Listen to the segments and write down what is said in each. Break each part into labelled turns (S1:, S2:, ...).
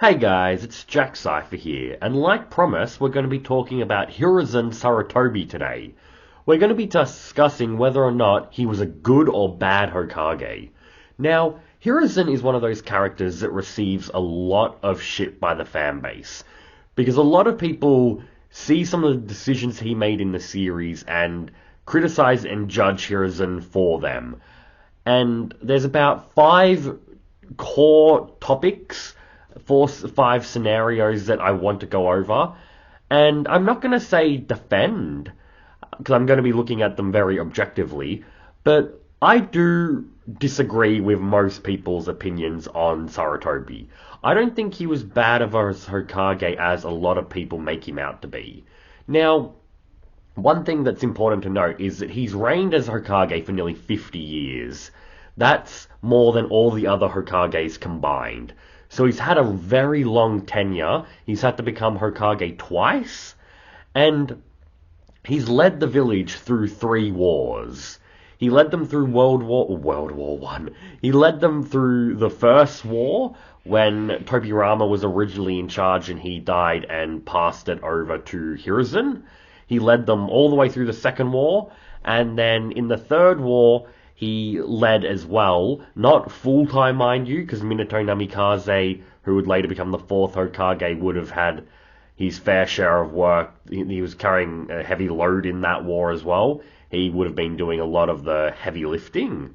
S1: Hey guys, it's Jack Cypher here, and like promised, we're going to be talking about Hiruzen Sarutobi today. We're going to be discussing whether or not he was a good or bad Hokage. Now, Hiruzen is one of those characters that receives a lot of shit by the fan base, because a lot of people see some of the decisions he made in the series and criticize and judge Hiruzen for them. And there's about five core topics, five scenarios that I want to go over. And I'm not going to say defend, because I'm going to be looking at them very objectively, but I do disagree with most people's opinions on Sarutobi. I don't think he was bad of a Hokage as a lot of people make him out to be. Now, one thing that's important to note is that he's reigned as Hokage for nearly 50 years. That's more than all the other Hokages combined. So he's had a very long tenure. He's had to become Hokage twice. And he's led the village through three wars. He led them through World War One. He led them through the First War, when Tobirama was originally in charge and he died and passed it over to Hiruzen. He led them all the way through the Second War, and then in the Third War, he led as well, not full-time mind you, because Minato Namikaze, who would later become the fourth Hokage, would have had his fair share of work. He was carrying a heavy load in that war as well. He would have been doing a lot of the heavy lifting.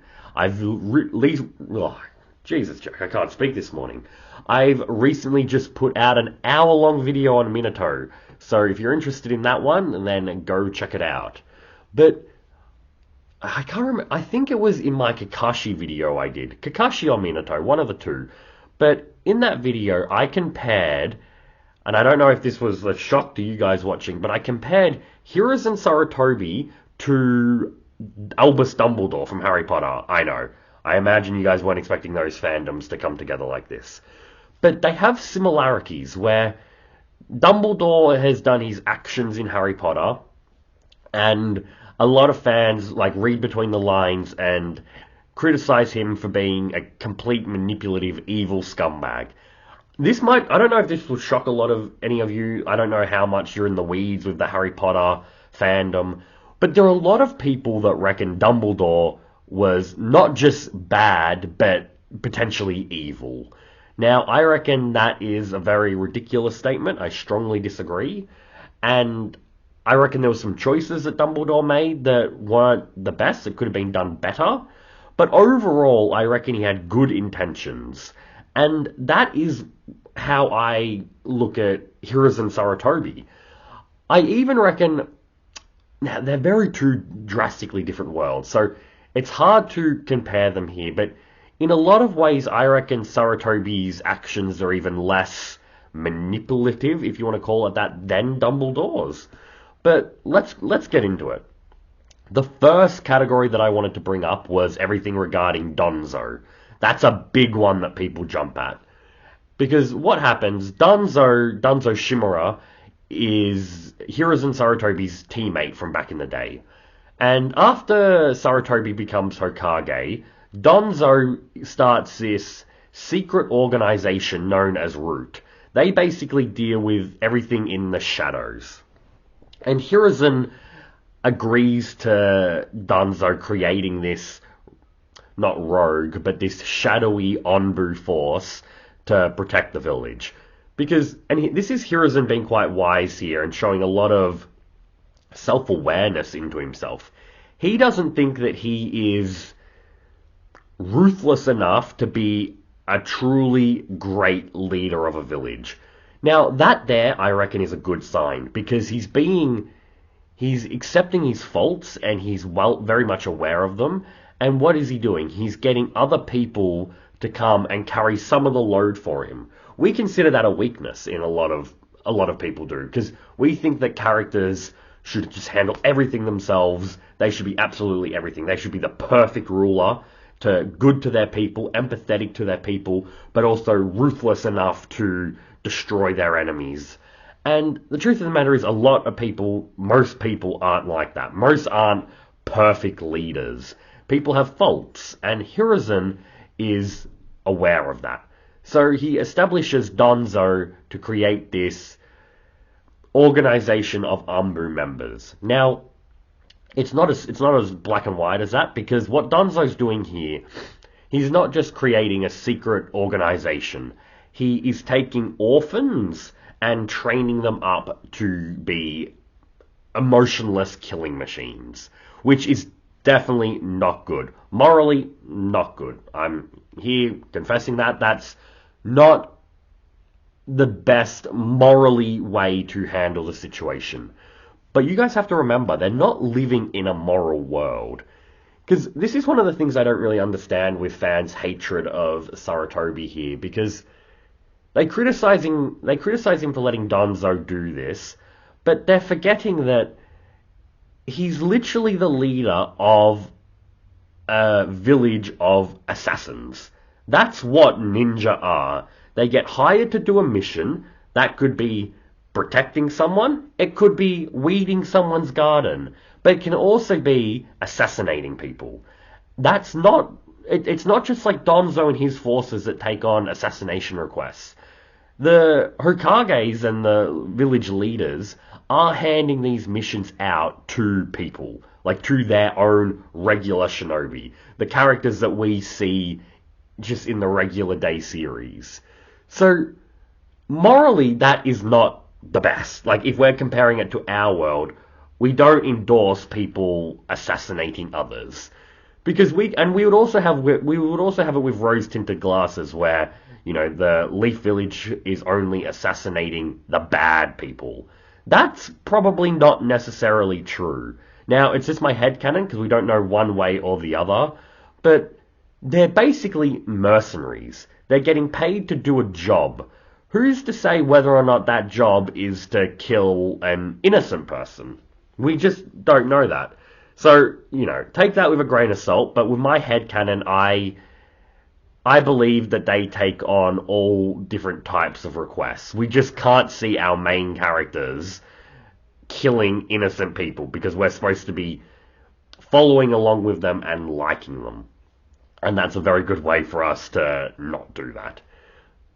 S1: Jesus, Jack, I can't speak this morning. I've recently just put out an hour-long video on Minato, so if you're interested in that one, then go check it out. But I can't remember. I think it was in my Kakashi video I did. Kakashi or Minato, one of the two. But in that video, I compared, and I don't know if this was a shock to you guys watching, but I compared Hiruzen Sarutobi to Albus Dumbledore from Harry Potter. I know. I imagine you guys weren't expecting those fandoms to come together like this. But they have similarities where Dumbledore has done his actions in Harry Potter, and a lot of fans like read between the lines and criticize him for being a complete manipulative evil scumbag. I don't know if this will shock a lot of any of you. I don't know how much you're in the weeds with the Harry Potter fandom, but there are a lot of people that reckon Dumbledore was not just bad, but potentially evil. Now, I reckon that is a very ridiculous statement. I strongly disagree. And I reckon there were some choices that Dumbledore made that weren't the best. It could have been done better. But overall, I reckon he had good intentions. And that is how I look at Hiruzen Sarutobi. I even reckon, now they're very two drastically different worlds, so it's hard to compare them here, but in a lot of ways, I reckon Sarutobi's actions are even less manipulative, if you want to call it that, than Dumbledore's. But let's get into it. The first category that I wanted to bring up was everything regarding Donzo. That's a big one that people jump at. Because what happens, Donzo Shimura is Hiruzen Sarutobi's teammate from back in the day. And after Sarutobi becomes Hokage, Donzo starts this secret organization known as Root. They basically deal with everything in the shadows. And Hiruzen agrees to Donzo creating this, not rogue, but this shadowy Onbu force to protect the village. This is Hiruzen being quite wise here and showing a lot of self-awareness into himself. He doesn't think that he is ruthless enough to be a truly great leader of a village. Now, that there, I reckon, is a good sign, because he's accepting his faults, and he's very much aware of them. And what is he doing? He's getting other people to come and carry some of the load for him. We consider that a weakness in a lot of people do, because we think that characters should just handle everything themselves. They should be absolutely everything. They should be the perfect ruler, good to their people, empathetic to their people, but also ruthless enough to destroy their enemies. And the truth of the matter is, most people aren't like that. Most aren't perfect leaders. People have faults, and Hiruzen is aware of that. So he establishes Danzo to create this organization of Ambu members. Now, it's not as black and white as that, because what Danzo's doing here, he's not just creating a secret organization. He is taking orphans and training them up to be emotionless killing machines, which is definitely not good. Morally, not good. I'm here confessing that that's not the best morally way to handle the situation. But you guys have to remember, they're not living in a moral world. Because this is one of the things I don't really understand with fans' hatred of Sarutobi here, because they criticize him for letting Danzo do this, but they're forgetting that he's literally the leader of a village of assassins. That's what ninja are. They get hired to do a mission. That could be protecting someone. It could be weeding someone's garden. But it can also be assassinating people. That's not... it's not just like Donzo and his forces that take on assassination requests. The Hokages and the village leaders are handing these missions out to people, like to their own regular shinobi, the characters that we see just in the regular day series. So, morally, that is not the best. Like, if we're comparing it to our world, we don't endorse people assassinating others. Because we would also have it with rose tinted glasses, where the Leaf Village is only assassinating the bad people. That's probably not necessarily true. Now, it's just my headcanon because we don't know one way or the other, but they're basically mercenaries. They're getting paid to do a job. Who's to say whether or not that job is to kill an innocent person? We just don't know that. So, take that with a grain of salt, but with my headcanon, I believe that they take on all different types of requests. We just can't see our main characters killing innocent people because we're supposed to be following along with them and liking them. And that's a very good way for us to not do that.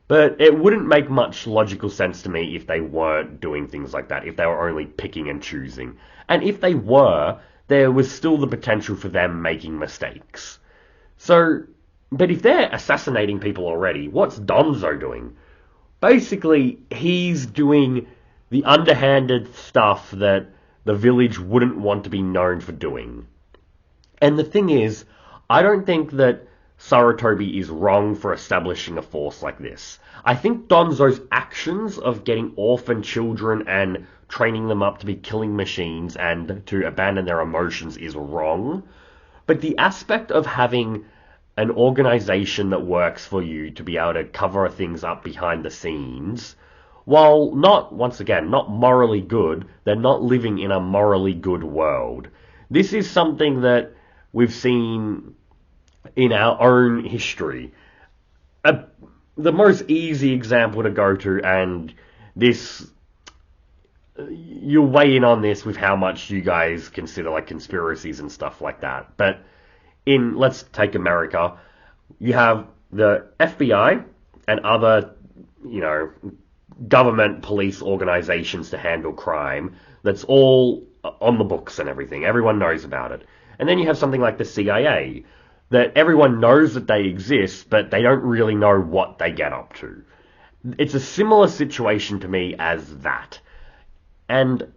S1: But it wouldn't make much logical sense to me if they weren't doing things like that, if they were only picking and choosing. And if they were, there was still the potential for them making mistakes. So, but if they're assassinating people already, what's Donzo doing? Basically, he's doing the underhanded stuff that the village wouldn't want to be known for doing. And the thing is, I don't think that Sarutobi is wrong for establishing a force like this. I think Donzo's actions of getting orphan children and training them up to be killing machines and to abandon their emotions is wrong. But the aspect of having an organization that works for you to be able to cover things up behind the scenes, while not, once again, not morally good, they're not living in a morally good world. This is something that we've seen in our own history. The most easy example to go to, and this, you'll weigh in on this with how much you guys consider like conspiracies and stuff like that. But let's take America, you have the FBI and other, government police organizations to handle crime. That's all on the books and everything. Everyone knows about it. And then you have something like the CIA, that everyone knows that they exist, but they don't really know what they get up to. It's a similar situation to me as that. And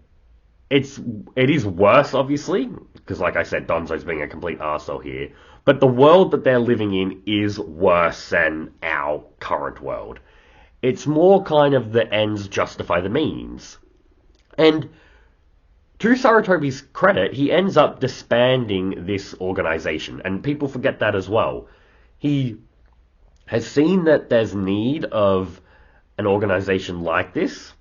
S1: it is worse, obviously, because like I said, Donzo's being a complete arsehole here, but the world that they're living in is worse than our current world. It's more kind of the ends justify the means. And to Sarutobi's credit, he ends up disbanding this organization, and people forget that as well. He has seen that there's need of an organization like this,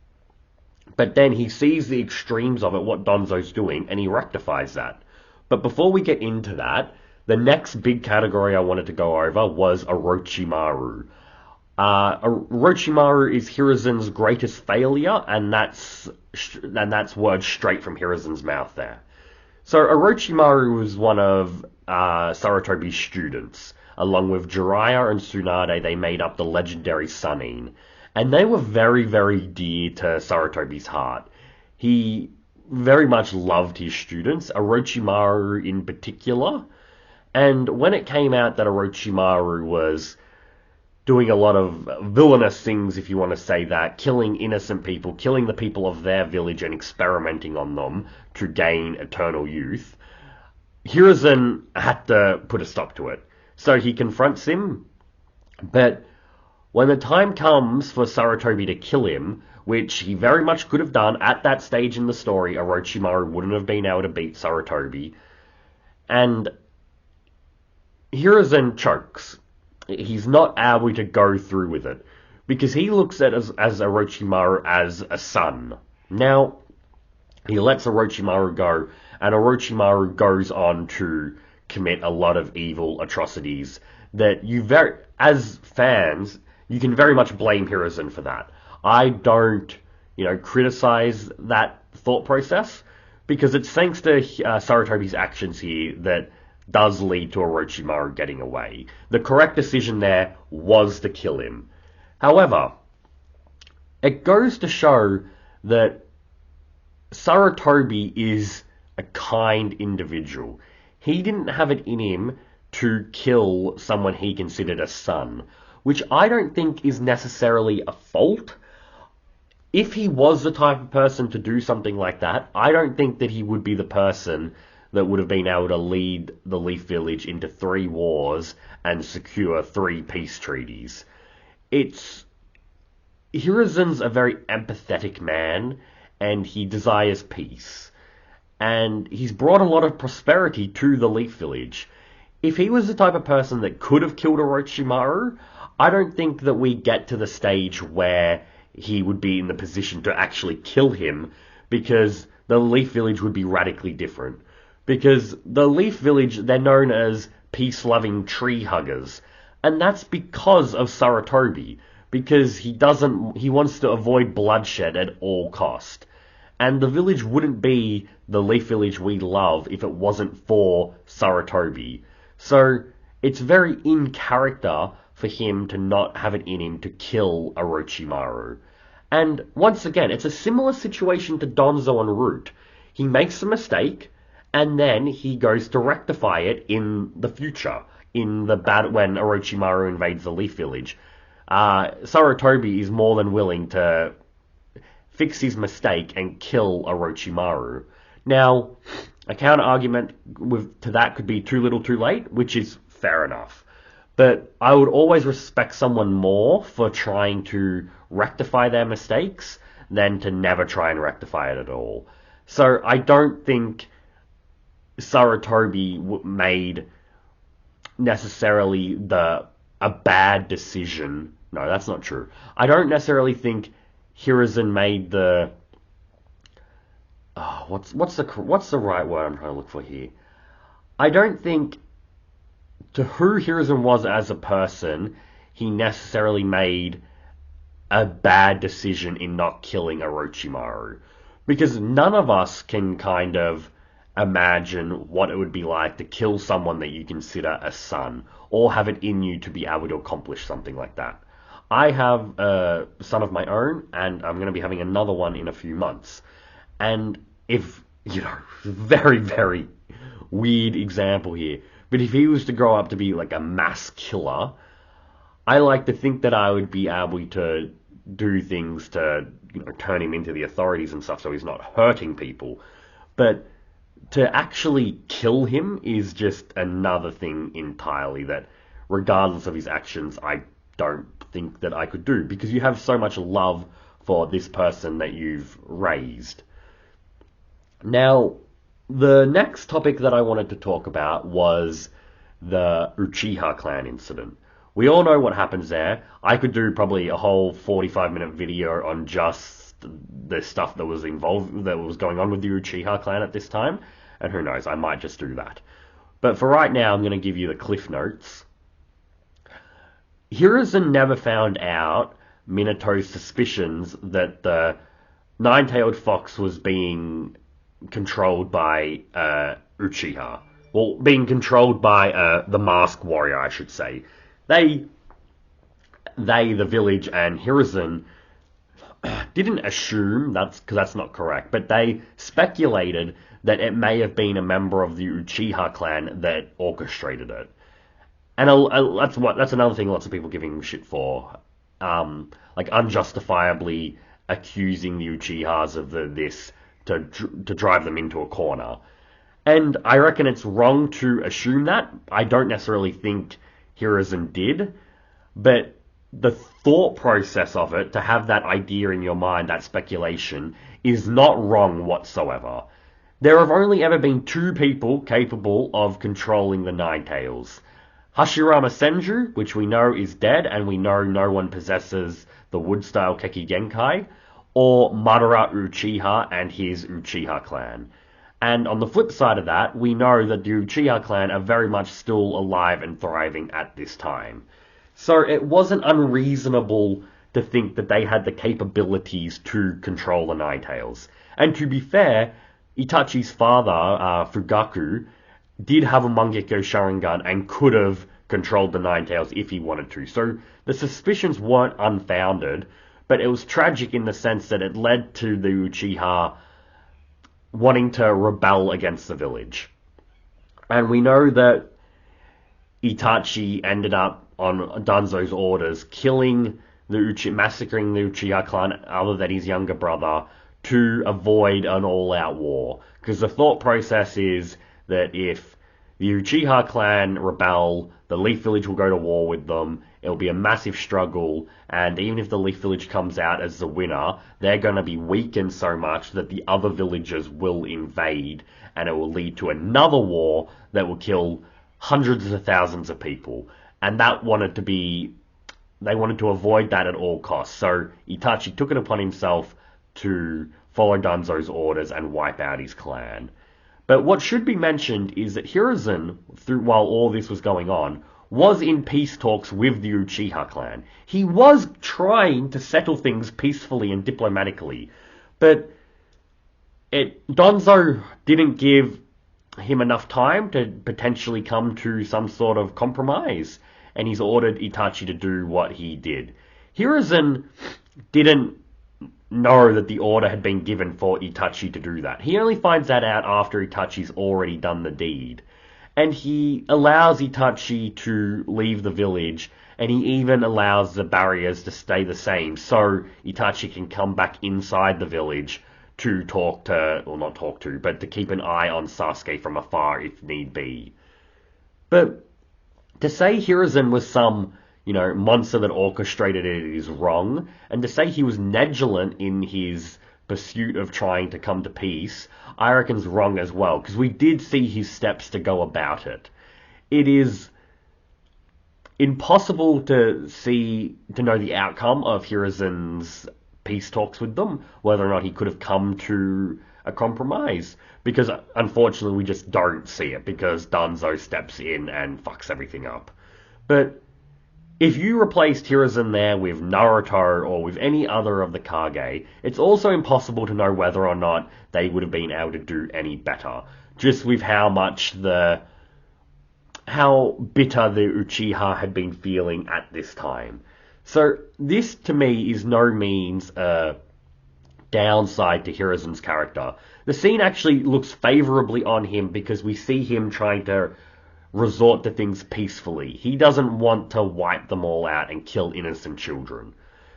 S1: but then he sees the extremes of it, what Donzo's doing, and he rectifies that. But before we get into that, the next big category I wanted to go over was Orochimaru. Orochimaru is Hiruzen's greatest failure, and that's words straight from Hiruzen's mouth there. So Orochimaru was one of Sarutobi's students. along with Jiraiya and Tsunade, they made up the legendary Sannin. And they were very, very dear to Sarutobi's heart. He very much loved his students, Orochimaru in particular. And when it came out that Orochimaru was doing a lot of villainous things, if you want to say that, killing innocent people, killing the people of their village and experimenting on them to gain eternal youth, Hiruzen had to put a stop to it. So he confronts him, but when the time comes for Sarutobi to kill him, which he very much could have done at that stage in the story, Orochimaru wouldn't have been able to beat Sarutobi, and Hiruzen chokes. He's not able to go through with it because he looks at as Orochimaru as a son. Now, he lets Orochimaru go, and Orochimaru goes on to commit a lot of evil atrocities that as fans, you can very much blame Hiruzen for that. I don't, criticize that thought process because it's thanks to Sarutobi's actions here that does lead to Orochimaru getting away. The correct decision there was to kill him. However, it goes to show that Sarutobi is a kind individual. He didn't have it in him to kill someone he considered a son, which I don't think is necessarily a fault. If he was the type of person to do something like that, I don't think that he would be the person that would have been able to lead the Leaf Village into 3 wars and secure 3 peace treaties. Hiruzen's a very empathetic man, and he desires peace. And he's brought a lot of prosperity to the Leaf Village. If he was the type of person that could have killed Orochimaru, I don't think that we get to the stage where he would be in the position to actually kill him, because the Leaf Village would be radically different. Because the Leaf Village, they're known as peace-loving tree huggers. And that's because of Sarutobi. Because he wants to avoid bloodshed at all cost. And the village wouldn't be the Leaf Village we love if it wasn't for Sarutobi. So, it's very in character for him to not have it in him to kill Orochimaru. And once again, it's a similar situation to Donzo and Root. He makes a mistake, and then he goes to rectify it in the future, in the battle when Orochimaru invades the Leaf Village. Sarutobi is more than willing to fix his mistake and kill Orochimaru. Now, a counter-argument to that could be too little too late, which is fair enough. But I would always respect someone more for trying to rectify their mistakes than to never try and rectify it at all. So I don't think Sarutobi made necessarily a bad decision. No, that's not true. I don't necessarily think Hiruzen made the what's the right word I'm trying to look for here? I don't think to who Hiruzen was as a person, he necessarily made a bad decision in not killing Orochimaru. Because none of us can kind of imagine what it would be like to kill someone that you consider a son, or have it in you to be able to accomplish something like that. I have a son of my own, and I'm going to be having another one in a few months. And if, very, very weird example here, but if he was to grow up to be like a mass killer, I like to think that I would be able to do things to, turn him into the authorities and stuff so he's not hurting people. But to actually kill him is just another thing entirely that, regardless of his actions, I don't think that I could do, because you have so much love for this person that you've raised. Now, the next topic that I wanted to talk about was the Uchiha clan incident. We all know what happens there. I could do probably a whole 45-minute video on just the stuff that was going on with the Uchiha clan at this time, and who knows, I might just do that. But for right now, I'm going to give you the cliff notes. Hiruzen never found out Minato's suspicions that the nine-tailed fox was being controlled by Uchiha. well, being controlled by the Masked Warrior, I should say. They, the village, and Hiruzen didn't assume that's because that's not correct, but they speculated that it may have been a member of the Uchiha clan that orchestrated it. And that's another thing lots of people giving him shit for, like unjustifiably accusing the Uchihas of this to drive them into a corner. And I reckon it's wrong to assume that. I don't necessarily think Hiruzen did, but the thought process of it, to have that idea in your mind, that speculation, is not wrong whatsoever. There have only ever been two people capable of controlling the Nine Tails. Hashirama Senju, which we know is dead, and we know no one possesses the wood-style Keki Genkai, or Madara Uchiha and his Uchiha clan. And on the flip side of that, we know that the Uchiha clan are very much still alive and thriving at this time. So it wasn't unreasonable to think that they had the capabilities to control the Nine Tails. And to be fair, Itachi's father, Fugaku, did have a Mangekyo Sharingan and could have controlled the Nine Tails if he wanted to. So the suspicions weren't unfounded, but it was tragic in the sense that it led to the Uchiha wanting to rebel against the village. And we know that Itachi ended up on Danzo's orders massacring the Uchiha clan other than his younger brother to avoid an all-out war. Because the thought process is that if the Uchiha clan rebel, the Leaf Village will go to war with them, it'll be a massive struggle, and even if the Leaf Village comes out as the winner, they're going to be weakened so much that the other villages will invade, and it will lead to another war that will kill hundreds of thousands of people. And they wanted to avoid that at all costs. So Itachi took it upon himself to follow Danzo's orders and wipe out his clan. But what should be mentioned is that Hiruzen, while all this was going on, was in peace talks with the Uchiha clan. He was trying to settle things peacefully and diplomatically, but Danzo didn't give him enough time to potentially come to some sort of compromise, and he's ordered Itachi to do what he did. Hiruzen didn't know that the order had been given for Itachi to do that. He only finds that out after Itachi's already done the deed. And he allows Itachi to leave the village, and he even allows the barriers to stay the same, so Itachi can come back inside the village to but to keep an eye on Sasuke from afar if need be. But to say Hiruzen was some, monster that orchestrated it is wrong, and to say he was negligent in his pursuit of trying to come to peace, I reckon's wrong as well, because we did see his steps to go about it. It is impossible to know the outcome of Hiruzen's peace talks with them, whether or not he could have come to a compromise, because unfortunately we just don't see it, because Danzo steps in and fucks everything up. But if you replaced Hiruzen there with Naruto or with any other of the Kage, it's also impossible to know whether or not they would have been able to do any better, just with how bitter the Uchiha had been feeling at this time. So this, to me, is no means a downside to Hiruzen's character. The scene actually looks favourably on him because we see him trying to resort to things peacefully. He doesn't want to wipe them all out and kill innocent children.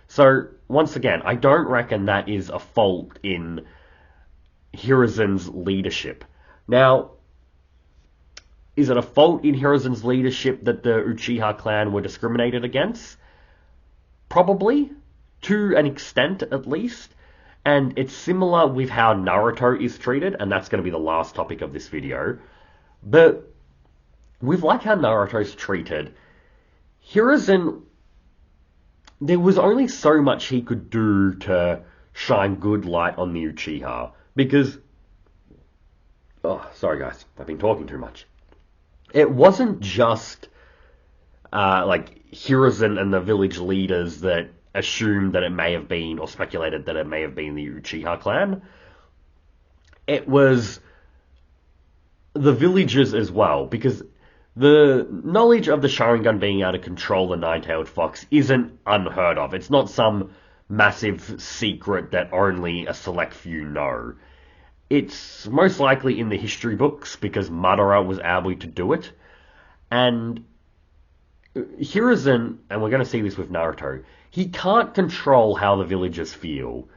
S1: So, once again, I don't reckon that is a fault in Hiruzen's leadership. Now, is it a fault in Hiruzen's leadership that the Uchiha clan were discriminated against? Probably, to an extent at least. And it's similar with how Naruto is treated, and that's going to be the last topic of this video. But with how Naruto's treated, Hiruzen, there was only so much he could do to shine good light on the Uchiha. Because, sorry guys, I've been talking too much. It wasn't just Hiruzen and the village leaders that assumed that it may have been, or speculated that it may have been the Uchiha clan. It was the villagers as well, because the knowledge of the Sharingan being able to control the nine-tailed fox isn't unheard of. It's not some massive secret that only a select few know. It's most likely in the history books because Madara was able to do it. And Hiruzen, and we're going to see this with Naruto, he can't control how the villagers feel.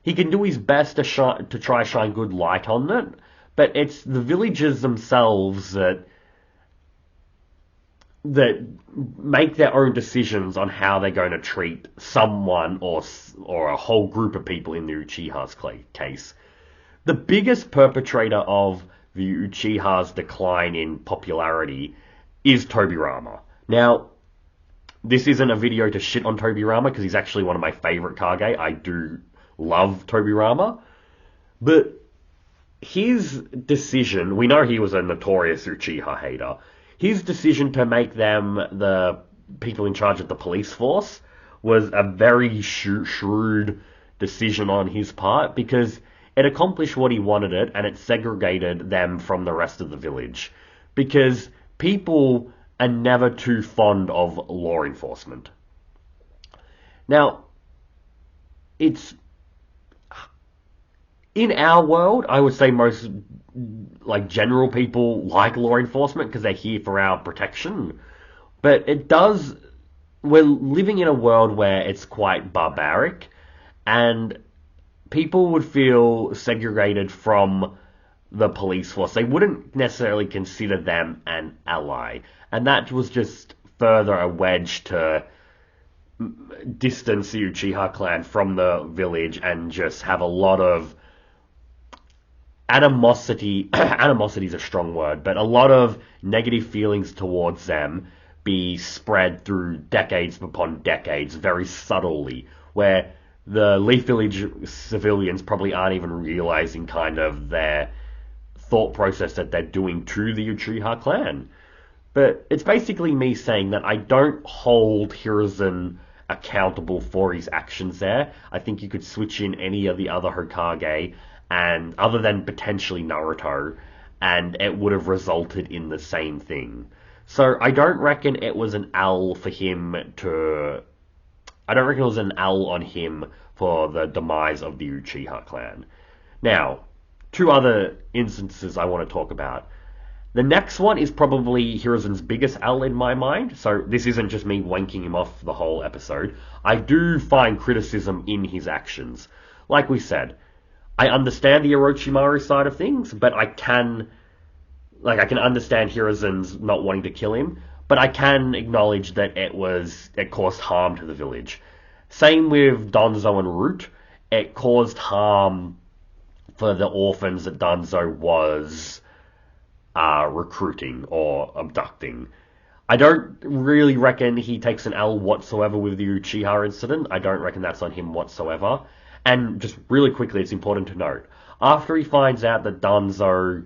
S1: He can do his best to try shine good light on it, but it's the villagers themselves that make their own decisions on how they're going to treat someone or a whole group of people in the Uchiha's case. The biggest perpetrator of the Uchiha's decline in popularity is Tobirama. Now, this isn't a video to shit on Tobirama because he's actually one of my favorite Kage. I do love Tobirama. But his decision, we know he was a notorious Uchiha hater. His decision to make them the people in charge of the police force was a very shrewd decision on his part because it accomplished what he wanted it and it segregated them from the rest of the village. Because people are never too fond of law enforcement. Now, it's in our world, I would say most general people like law enforcement because they're here for our protection. But we're living in a world where it's quite barbaric and people would feel segregated from the police force. They wouldn't necessarily consider them an ally. And that was just further a wedge to distance the Uchiha clan from the village and just have a lot of animosity. Animosity is a strong word, but a lot of negative feelings towards them be spread through decades upon decades very subtly, where the Leaf Village civilians probably aren't even realizing kind of their thought process that they're doing to the Uchiha clan. But it's basically me saying that I don't hold Hiruzen accountable for his actions there. I think you could switch in any of the other Hokage, and other than potentially Naruto, and it would have resulted in the same thing. So I don't reckon it was an L for him to... I don't reckon it was an L on him for the demise of the Uchiha clan. Now, two other instances I want to talk about. The next one is probably Hiruzen's biggest L in my mind, so this isn't just me wanking him off the whole episode. I do find criticism in his actions. Like we said, I understand the Orochimaru side of things, but I can understand Hiruzen's not wanting to kill him, but I can acknowledge that it caused harm to the village. Same with Danzo and Root. It caused harm for the orphans that Danzo was recruiting or abducting. I don't really reckon he takes an L whatsoever with the Uchiha incident. I don't reckon that's on him whatsoever. And just really quickly, it's important to note, after he finds out that Danzo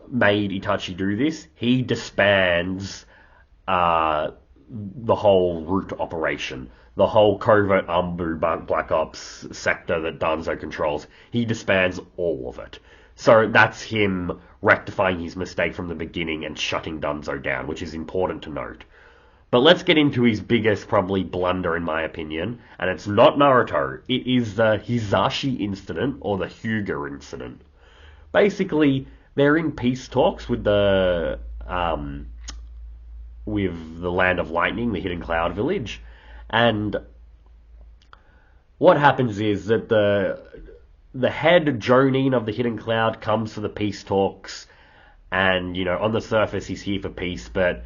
S1: made Itachi do this, he disbands the whole Root operation. The whole covert Ambu Black Ops sector that Danzo controls. He disbands all of it. So that's him rectifying his mistake from the beginning and shutting Danzo down, which is important to note. But let's get into his biggest, probably, blunder, in my opinion, and it's not Naruto. It is the Hizashi incident, or the Hyuga incident. Basically, they're in peace talks with the Land of Lightning, the Hidden Cloud Village, and what happens is that the head Jonin of the Hidden Cloud comes to the peace talks, and, on the surface he's here for peace, but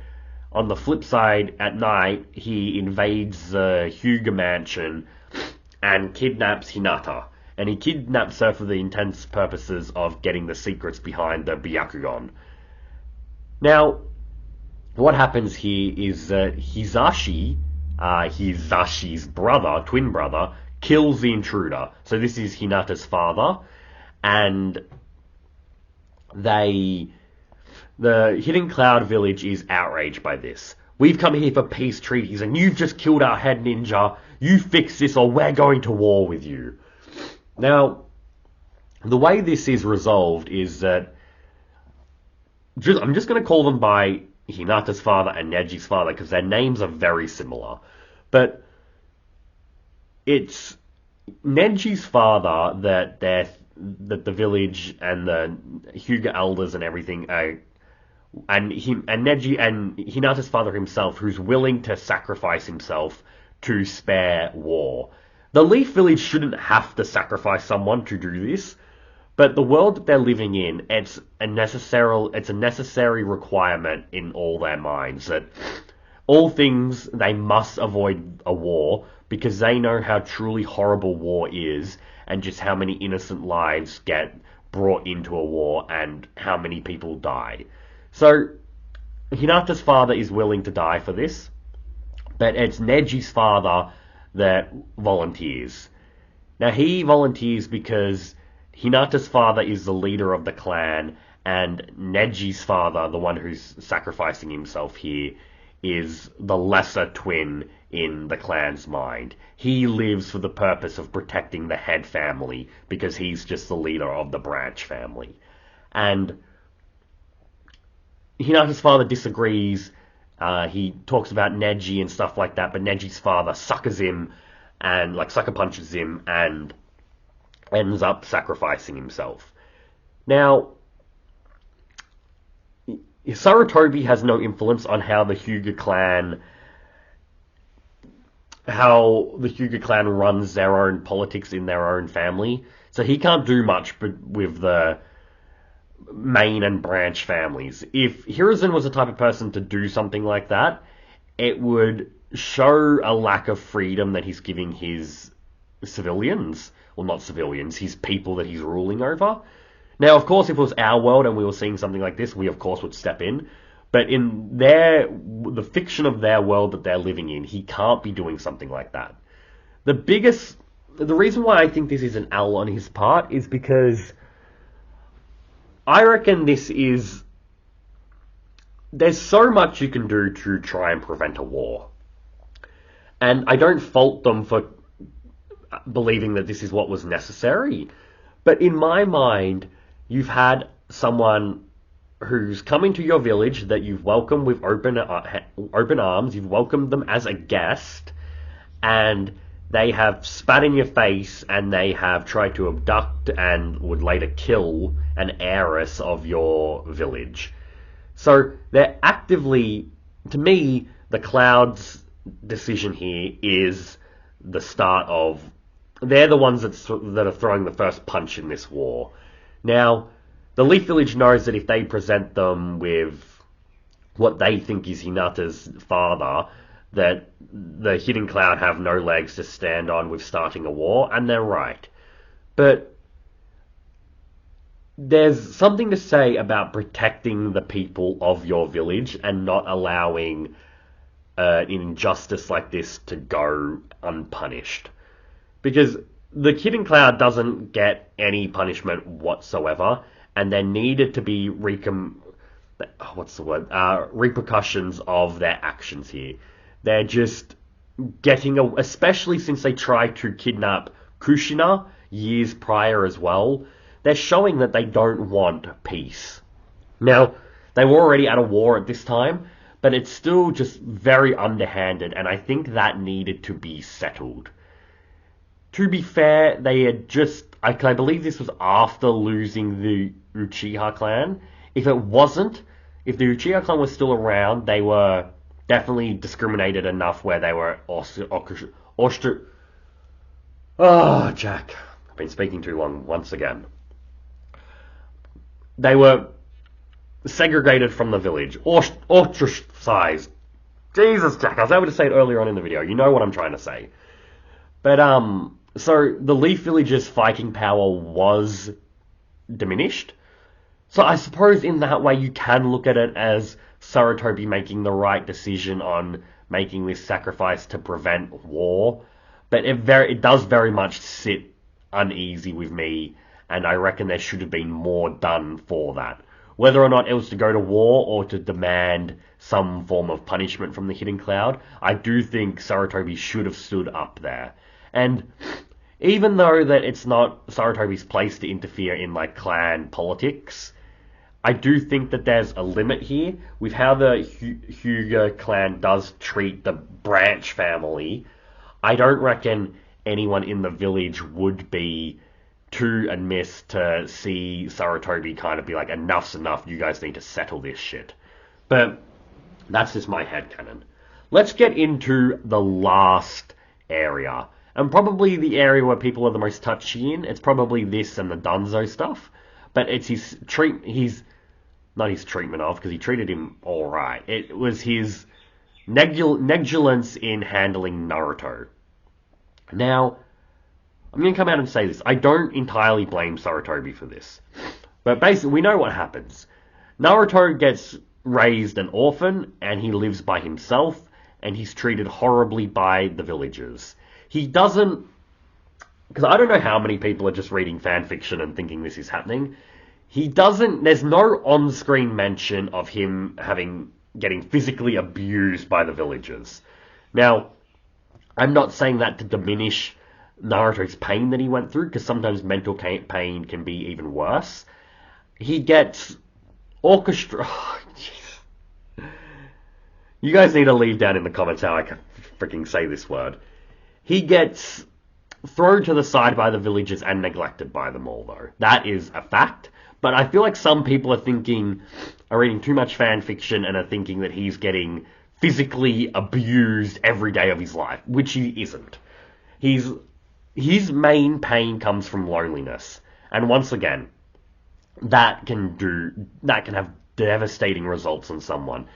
S1: on the flip side, at night, he invades the Hyuga mansion and kidnaps Hinata. And he kidnaps her for the intense purposes of getting the secrets behind the Byakugan. Now, what happens here is that Hizashi's brother, twin brother, kills the intruder. So this is Hinata's father, and the Hidden Cloud Village is outraged by this. We've come here for peace treaties, and you've just killed our head ninja. You fix this, or we're going to war with you. Now, the way this is resolved is that I'm just going to call them by Hinata's father and Neji's father because their names are very similar. But it's Neji's father that the village and the Hyuga elders and everything are, and Neji and Hinata's father himself, who's willing to sacrifice himself to spare war. The Leaf Village shouldn't have to sacrifice someone to do this, but the world that they're living in, it's a necessary requirement in all their minds that all things they must avoid a war because they know how truly horrible war is and just how many innocent lives get brought into a war and how many people die. So Hinata's father is willing to die for this, but it's Neji's father that volunteers. Now he volunteers because Hinata's father is the leader of the clan, and Neji's father, the one who's sacrificing himself here, is the lesser twin in the clan's mind. He lives for the purpose of protecting the head family because he's just the leader of the branch family. And Hinata's father disagrees. He talks about Neji and stuff like that, but Neji's father suckers him and sucker punches him and ends up sacrificing himself. Now, Sarutobi has no influence on how the Hyuga clan runs their own politics in their own family. So he can't do much with the main and branch families. If Hiruzen was the type of person to do something like that, it would show a lack of freedom that he's giving his civilians, well, not civilians, his people that he's ruling over. Now, of course, if it was our world and we were seeing something like this, we of course would step in. But in the fiction of their world that they're living in, he can't be doing something like that. The reason why I think this is an L on his part is because I reckon there's so much you can do to try and prevent a war. And I don't fault them for believing that this is what was necessary. But in my mind, you've had someone who's come into your village that you've welcomed with open arms, you've welcomed them as a guest, and they have spat in your face and they have tried to abduct and would later kill an heiress of your village. So they're actively, to me, the Cloud's decision here is the start of, they're the ones that are throwing the first punch in this war. Now, the Leaf Village knows that if they present them with what they think is Hinata's father, that the Hidden Cloud have no legs to stand on with starting a war, and they're right. But there's something to say about protecting the people of your village and not allowing an injustice like this to go unpunished. Because the Hidden Cloud doesn't get any punishment whatsoever, and there needed to be repercussions of their actions here. They're just especially since they tried to kidnap Kushina years prior as well, they're showing that they don't want peace. Now, they were already at a war at this time, but it's still just very underhanded, and I think that needed to be settled. To be fair, they had I believe this was after losing the Uchiha clan. If the Uchiha clan was still around, they were definitely discriminated enough where they were Oh, Jack. I've been speaking too long once again. They were segregated from the village. Ostracized. Jesus, Jack. I was able to say it earlier on in the video. You know what I'm trying to say. But, so the Leaf Village's fighting power was diminished. So I suppose in that way you can look at it as Sarutobi making the right decision on making this sacrifice to prevent war. But it does very much sit uneasy with me, and I reckon there should have been more done for that. Whether or not it was to go to war or to demand some form of punishment from the Hidden Cloud, I do think Sarutobi should have stood up there. And even though that it's not Sarutobi's place to interfere in clan politics, I do think that there's a limit here with how the Hyuga clan does treat the branch family. I don't reckon anyone in the village would be too amiss to see Sarutobi kind of be like, enough's enough, you guys need to settle this shit. But that's just my headcanon. Let's get into the last area. And probably the area where people are the most touchy in. It's probably this and the Dunzo stuff. But it's his not his treatment of, because he treated him alright. It was his negligence in handling Naruto. Now, I'm going to come out and say this. I don't entirely blame Sarutobi for this. But basically, we know what happens. Naruto gets raised an orphan, and he lives by himself, and he's treated horribly by the villagers. He doesn't... Because I don't know how many people are just reading fanfiction and thinking this is happening. He doesn't... There's no on-screen mention of him getting physically abused by the villagers. Now, I'm not saying that to diminish Naruto's pain that he went through, because sometimes mental pain can be even worse. He gets orchestra... Oh, you guys need to leave down in the comments how I can freaking say this word. He gets thrown to the side by the villagers and neglected by them all, though. That is a fact. But I feel like some people are reading too much fan fiction and are thinking that he's getting physically abused every day of his life, which he isn't. His main pain comes from loneliness. And once again, that can have devastating results on someone.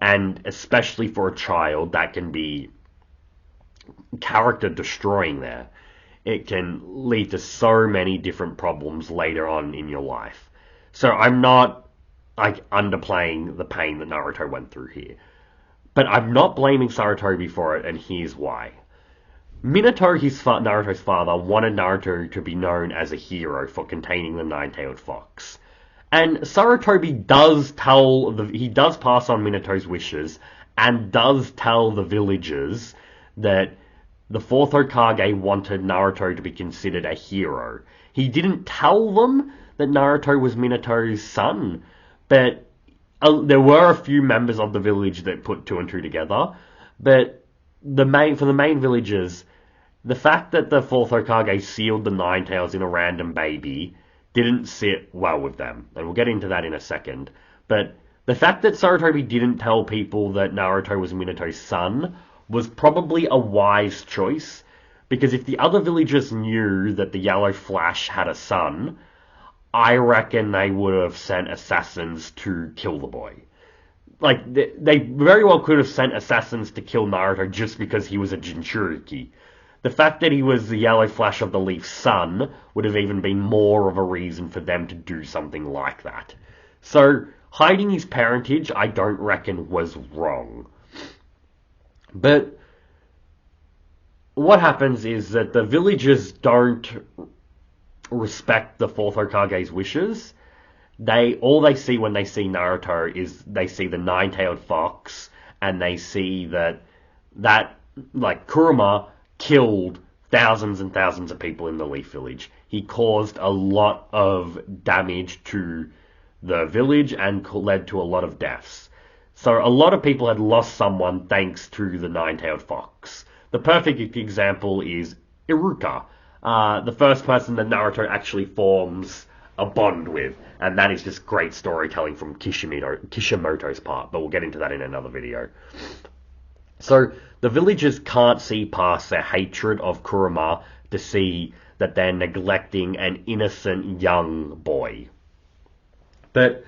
S1: And especially for a child, that can be character destroying there. It can lead to so many different problems later on in your life. So I'm not underplaying the pain that Naruto went through here. But I'm not blaming Sarutobi for it, and here's why. Minato, Naruto's father, wanted Naruto to be known as a hero for containing the nine-tailed fox. And Sarutobi does pass on Minato's wishes, and does tell the villagers that the Fourth Hokage wanted Naruto to be considered a hero. He didn't tell them that Naruto was Minato's son, but there were a few members of the village that put two and two together. But for the main villagers, the fact that the Fourth Hokage sealed the Nine Tails in a random baby didn't sit well with them, and we'll get into that in a second. But the fact that Sarutobi didn't tell people that Naruto was Minato's son was probably a wise choice, because if the other villagers knew that the Yellow Flash had a son, I reckon they would have sent assassins to kill the boy. Like, they very well could have sent assassins to kill Naruto just because he was a Jinchuriki. The fact that he was the Yellow Flash of the Leaf's son would have even been more of a reason for them to do something like that. So, hiding his parentage, I don't reckon was wrong. But what happens is that the villagers don't respect the Fourth Hokage's wishes. All they see when they see Naruto is they see the nine-tailed fox, and they see that Kurama killed thousands and thousands of people in the Leaf Village. He caused a lot of damage to the village and led to a lot of deaths. So a lot of people had lost someone thanks to the nine-tailed fox. The perfect example is Iruka, the first person that Naruto actually forms a bond with, and that is just great storytelling from Kishimoto's part, but we'll get into that in another video. So the villagers can't see past their hatred of Kurama to see that they're neglecting an innocent young boy. But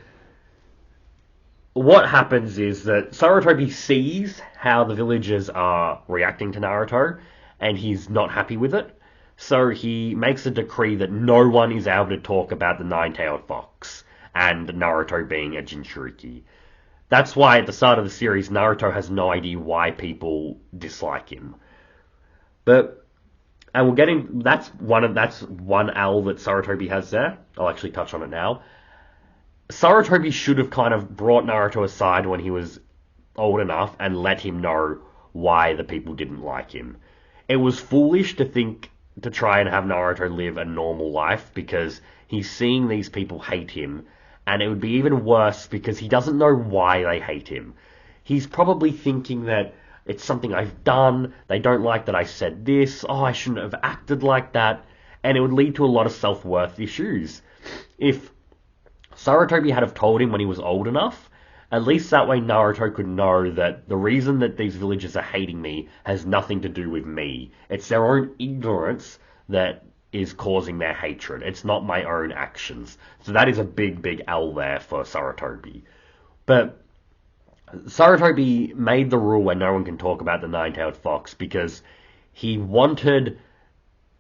S1: what happens is that Sarutobi sees how the villagers are reacting to Naruto, and he's not happy with it. So he makes a decree that no one is able to talk about the nine-tailed fox and Naruto being a Jinchuriki. That's why at the start of the series, Naruto has no idea why people dislike him. But, and we'll get in, that's one L that Sarutobi has there. I'll actually touch on it now. Sarutobi should have kind of brought Naruto aside when he was old enough and let him know why the people didn't like him. It was foolish to try and have Naruto live a normal life, because he's seeing these people hate him, And it would be even worse because he doesn't know why they hate him. He's probably thinking that it's something I've done, they don't like that I said this, oh, I shouldn't have acted like that, and it would lead to a lot of self-worth issues. If Sarutobi had have told him when he was old enough, at least that way Naruto could know that the reason that these villagers are hating me has nothing to do with me. It's their own ignorance that is causing their hatred. It's not my own actions. So that is a big, big L there for Sarutobi. But Sarutobi made the rule where no one can talk about the nine-tailed fox because he wanted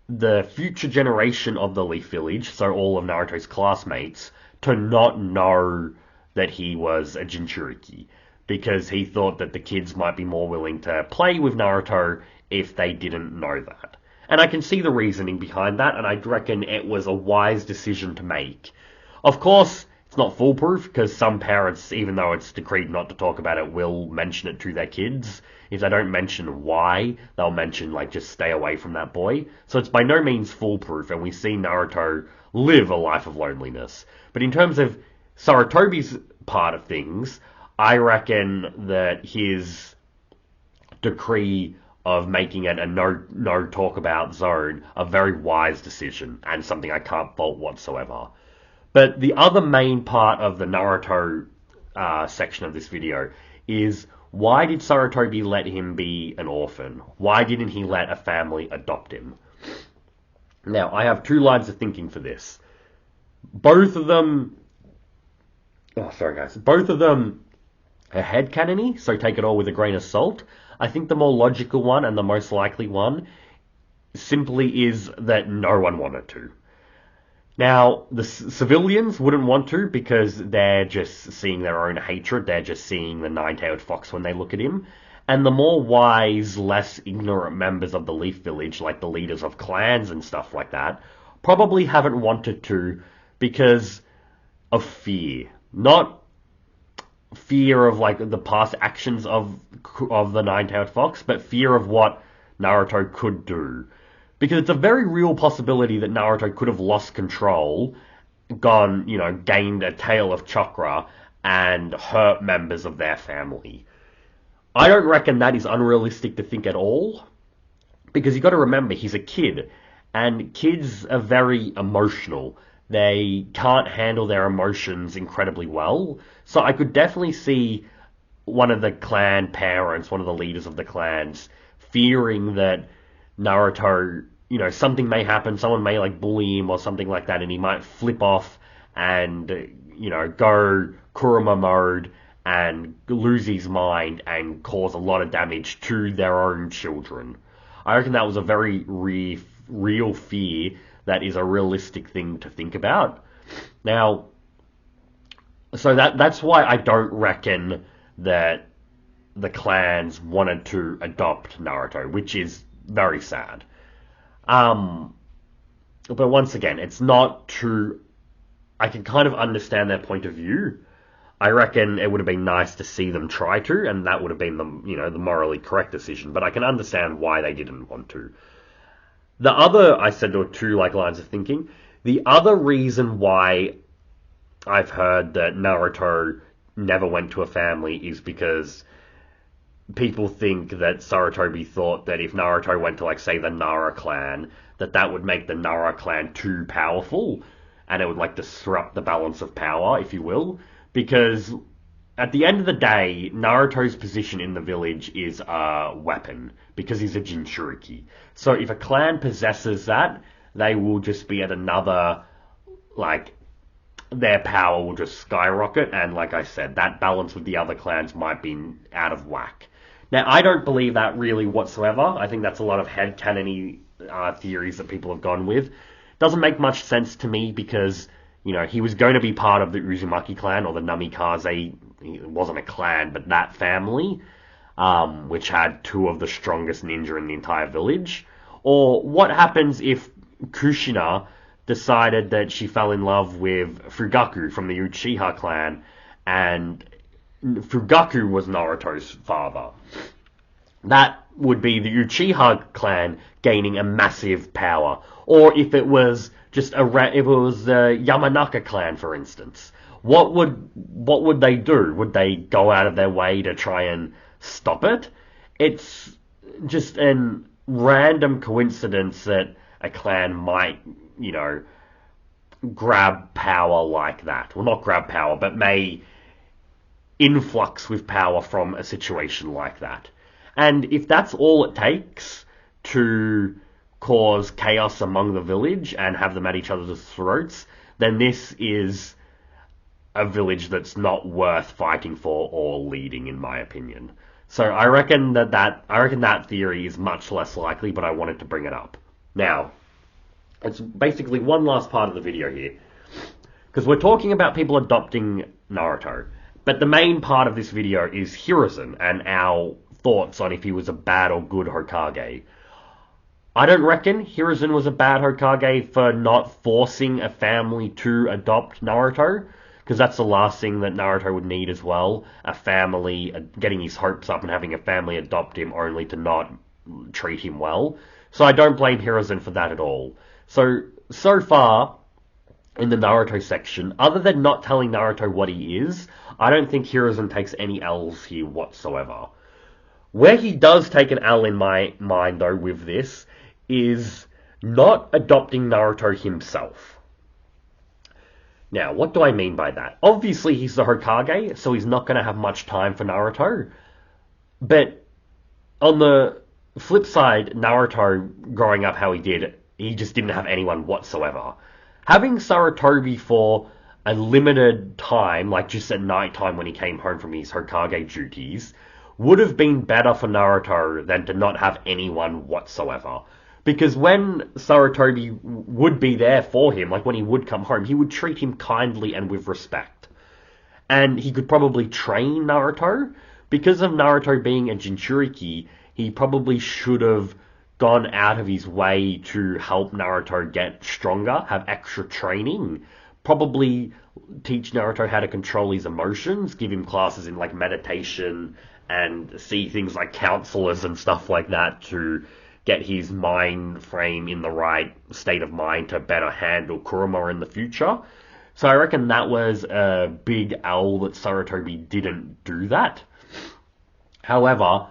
S1: the future generation of the Leaf Village, so all of Naruto's classmates, to not know that he was a Jinchuriki, because he thought that the kids might be more willing to play with Naruto if they didn't know that. And I can see the reasoning behind that, and I reckon it was a wise decision to make. Of course, it's not foolproof, because some parents, even though it's decreed not to talk about it, will mention it to their kids. If they don't mention why, they'll mention, like, just stay away from that boy. So it's by no means foolproof, and we see Naruto live a life of loneliness. But in terms of Sarutobi's part of things, I reckon that his decree of making it a no talk about zone a very wise decision and something I can't fault whatsoever. But the other main part of the Naruto section of this video is, why did Sarutobi let him be an orphan? Why didn't he let a family adopt him? Now, I have two lines of thinking for this. Both of them... Oh, sorry guys. Both of them are headcanon-y, so take it all with a grain of salt. I think the more logical one and the most likely one simply is that no one wanted to. Now, the civilians wouldn't want to because they're just seeing their own hatred. They're just seeing the nine-tailed fox when they look at him. And the more wise, less ignorant members of the Leaf Village, like the leaders of clans and stuff like that, probably haven't wanted to because of fear. Not fear of like the past actions of the nine-tailed fox, but fear of what Naruto could do. Because it's a very real possibility that Naruto could have lost control, gained a tail of chakra, and hurt members of their family. I don't reckon that is unrealistic to think at all, because you got to remember, he's a kid, and kids are very emotional. They can't handle their emotions incredibly well, so I could definitely see one of the clan parents, one of the leaders of the clans, fearing that Naruto, something may happen, someone may like bully him or something like that, and he might flip off and, go Kurama mode and lose his mind and cause a lot of damage to their own children. I reckon that was a very real fear that is a realistic thing to think about. Now, so that's why I don't reckon that the clans wanted to adopt Naruto, which is very sad. But once again, it's not true. I can kind of understand their point of view. I reckon it would have been nice to see them try to, and that would have been the morally correct decision. But I can understand why they didn't want to. The other, I said there were two lines of thinking. The other reason why I've heard that Naruto never went to a family is because people think that Sarutobi thought that if Naruto went to, say, the Nara clan, that would make the Nara clan too powerful, and it would, disrupt the balance of power, if you will, because at the end of the day, Naruto's position in the village is a weapon, because he's a Jinchuriki. So if a clan possesses that, they will just be at another, their power will just skyrocket, and like I said, that balance with the other clans might be out of whack. Now, I don't believe that really whatsoever. I think that's a lot of headcanon-y theories that people have gone with. Doesn't make much sense to me because, he was going to be part of the Uzumaki clan, or the Namikaze. It wasn't a clan, but that family, which had two of the strongest ninja in the entire village. Or what happens if Kushina decided that she fell in love with Fugaku from the Uchiha clan, and Fugaku was Naruto's father? That would be the Uchiha clan gaining a massive power. Or if it was just the Yamanaka clan, for instance. what would they do? Would they go out of their way to try and stop it? It's just an random coincidence that a clan might, you know, grab power like that. Well, not grab power, but may influx with power from a situation like that. And if that's all it takes to cause chaos among the village and have them at each other's throats, then this is a village that's not worth fighting for or leading, in my opinion. So I reckon that theory is much less likely, but I wanted to bring it up. Now, it's basically one last part of the video here, because we're talking about people adopting Naruto, but the main part of this video is Hiruzen and our thoughts on if he was a bad or good Hokage. I don't reckon Hiruzen was a bad Hokage for not forcing a family to adopt Naruto, because that's the last thing that Naruto would need as well. A family, getting his hopes up and having a family adopt him only to not treat him well. So I don't blame Hiruzen for that at all. So far, in the Naruto section, other than not telling Naruto what he is, I don't think Hiruzen takes any L's here whatsoever. Where he does take an L in my mind, though, with this, is not adopting Naruto himself. Now, what do I mean by that? Obviously, he's the Hokage, so he's not going to have much time for Naruto. But on the flip side, Naruto, growing up how he did, he just didn't have anyone whatsoever. Having Sarutobi for a limited time, like just at night time when he came home from his Hokage duties, would have been better for Naruto than to not have anyone whatsoever. Because when Sarutobi would be there for him, like when he would come home, he would treat him kindly and with respect. And he could probably train Naruto. Because of Naruto being a Jinchuriki, he probably should have gone out of his way to help Naruto get stronger, have extra training, probably teach Naruto how to control his emotions, give him classes in like meditation and see things like counselors and stuff like that to get his mind frame in the right state of mind to better handle Kurama in the future. So I reckon that was a big L that Sarutobi didn't do that. However,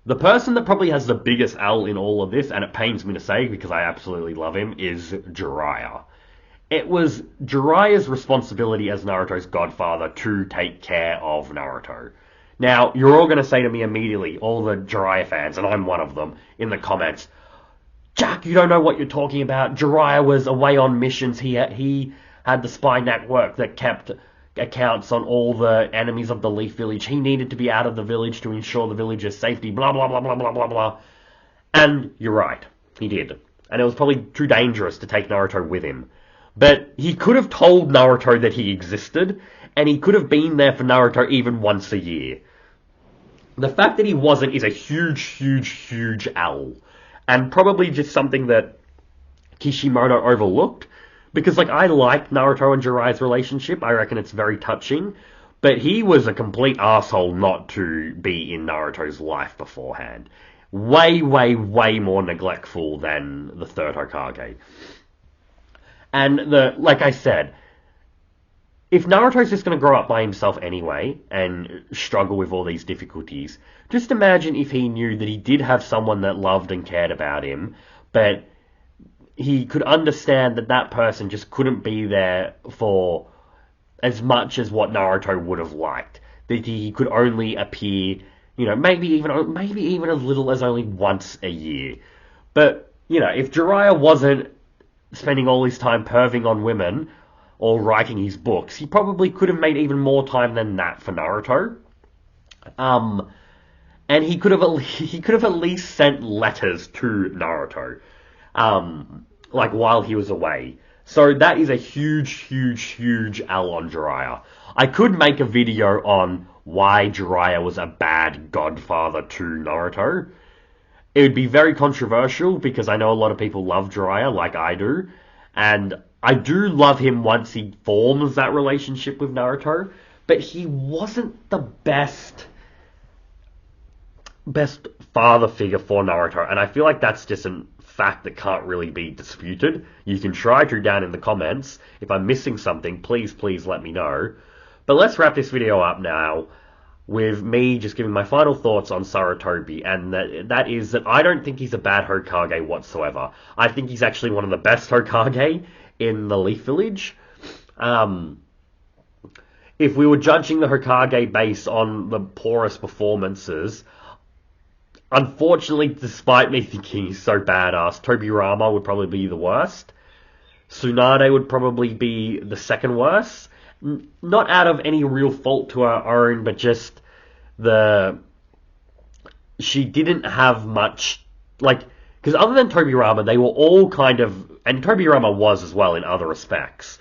S1: the person that probably has the biggest L in all of this, and it pains me to say because I absolutely love him, is Jiraiya. It was Jiraiya's responsibility as Naruto's godfather to take care of Naruto. Now, you're all going to say to me immediately, all the Jiraiya fans, and I'm one of them, in the comments, Jack, you don't know what you're talking about. Jiraiya was away on missions. He had the spy network that kept accounts on all the enemies of the Leaf Village. He needed to be out of the village to ensure the village's safety, blah, blah, blah, blah, blah, blah, blah. And you're right, he did. And it was probably too dangerous to take Naruto with him. But he could have told Naruto that he existed, and he could have been there for Naruto even once a year. The fact that he wasn't is a huge, huge, huge L. And probably just something that Kishimoto overlooked. Because, like, I like Naruto and Jiraiya's relationship. I reckon it's very touching. But he was a complete asshole not to be in Naruto's life beforehand. Way, way, way more neglectful than the Third Hokage. And, like I said, if Naruto's just going to grow up by himself anyway and struggle with all these difficulties, just imagine if he knew that he did have someone that loved and cared about him, but he could understand that that person just couldn't be there for as much as what Naruto would have liked. That he could only appear, maybe even as little as only once a year. But, if Jiraiya wasn't spending all his time perving on women or writing his books, he probably could have made even more time than that for Naruto. And he could have at least sent letters to Naruto, like while he was away. So that is a huge, huge, huge L on Jiraiya. I could make a video on why Jiraiya was a bad godfather to Naruto. It would be very controversial because I know a lot of people love Jiraiya like I do. And I do love him once he forms that relationship with Naruto. But he wasn't the best best father figure for Naruto, and I feel like that's just a fact that can't really be disputed. You can try to down in the comments. If I'm missing something, please let me know. But let's wrap this video up now with me just giving my final thoughts on Sarutobi, and that is that I don't think he's a bad Hokage whatsoever. I think he's actually one of the best Hokage in the Leaf Village. If we were judging the Hokage based on the poorest performances, unfortunately, despite me thinking he's so badass, Tobirama would probably be the worst. Tsunade would probably be the second worst. Not out of any real fault to her own, but just she didn't have much, like, because other than Tobirama, they were all kind of, and Tobirama was as well in other respects,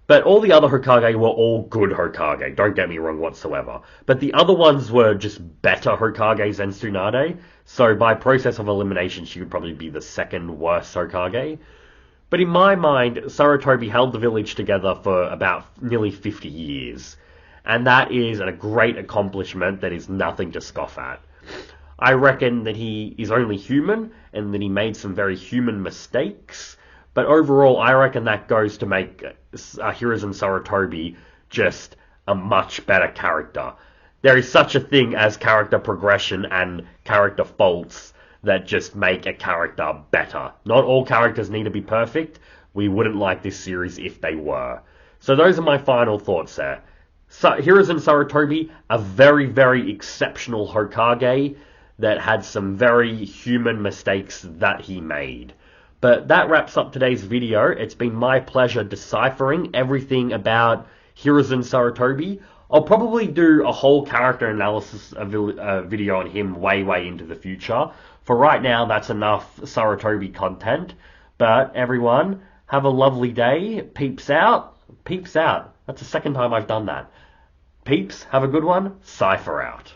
S1: but all the other Hokage were all good Hokage, don't get me wrong whatsoever. But the other ones were just better Hokages than Tsunade, so by process of elimination, she would probably be the second worst Hokage. But in my mind, Sarutobi held the village together for about nearly 50 years. And that is a great accomplishment that is nothing to scoff at. I reckon that he is only human, and that he made some very human mistakes. But overall, I reckon that goes to make Hiruzen Sarutobi just a much better character. There is such a thing as character progression and character faults that just make a character better. Not all characters need to be perfect. We wouldn't like this series if they were. So those are my final thoughts there. So Hiruzen Sarutobi, a very exceptional Hokage that had some very human mistakes that he made. But that wraps up today's video. It's been my pleasure deciphering everything about Hiruzen Sarutobi. I'll probably do a whole character analysis video on him way into the future. For right now, that's enough Sarutobi content. But everyone, have a lovely day. Peeps out. Peeps out. That's the second time I've done that. Peeps, have a good one. Cypher out.